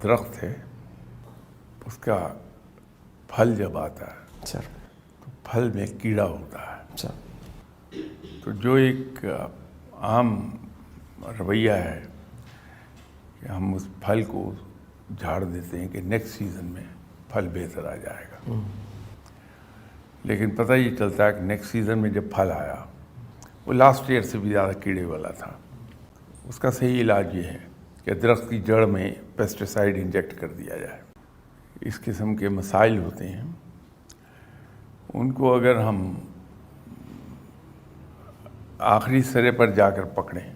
درخت ہے اس کا پھل جب آتا ہے سر تو پھل میں کیڑا ہوتا ہے سر تو جو ایک عام رویہ ہے کہ ہم اس پھل کو جھاڑ دیتے ہیں کہ نیکسٹ سیزن میں پھل بہتر آ جائے گا، لیکن پتہ یہ چلتا ہے کہ نیکسٹ سیزن میں جب پھل آیا وہ لاسٹ ایئر سے بھی زیادہ کیڑے والا تھا۔ اس کا صحیح علاج یہ ہے کہ درخت کی جڑ میں پیسٹیسائڈ انجیکٹ کر دیا جائے۔ اس قسم کے مسائل ہوتے ہیں، ان کو اگر ہم آخری سرے پر جا کر پکڑیں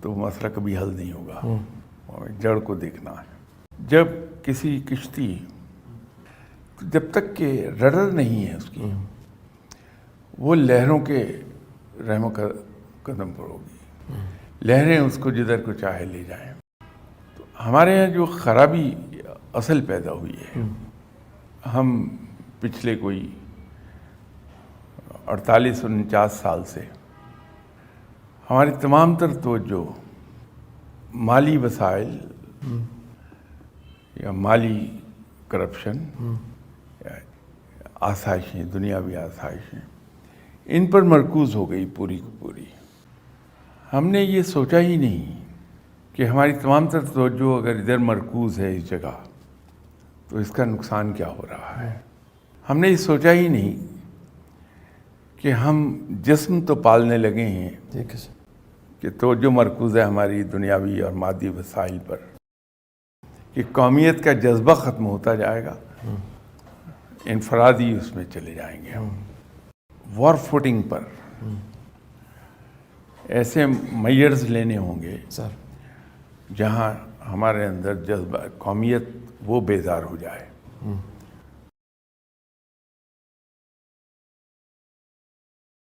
تو وہ مسئلہ کبھی حل نہیں ہوگا، اور جڑ کو دیکھنا ہے۔ جب کسی کشتی، جب تک کہ رڈر نہیں ہے اس کی، وہ لہروں کے رحم و قدم پر ہوگی، لہریں اس کو جدھر کو چاہے لے جائیں۔ تو ہمارے یہاں جو خرابی اصل پیدا ہوئی ہے، ہم پچھلے کوئی 48-49 سال سے ہماری تمام تر توجہ مالی وسائل یا مالی کرپشن یا آسائشیں، دنیاوی آسائشیں، ان پر مرکوز ہو گئی پوری کی پوری۔ ہم نے یہ سوچا ہی نہیں کہ ہماری تمام تر توجہ اگر ادھر مرکوز ہے اس جگہ تو اس کا نقصان کیا ہو رہا ہے۔ ہم نے یہ سوچا ہی نہیں کہ ہم جسم تو پالنے لگے ہیں ٹھیک ہے سر، کہ توجہ مرکوز ہے ہماری دنیاوی اور مادی وسائل پر، کہ قومیت کا جذبہ ختم ہوتا جائے گا، انفرادی اس میں چلے جائیں گے ہم، وار فوٹنگ پر ایسے میئرز لینے ہوں گے سر جہاں ہمارے اندر جذبہ قومیت وہ بیدار ہو جائے۔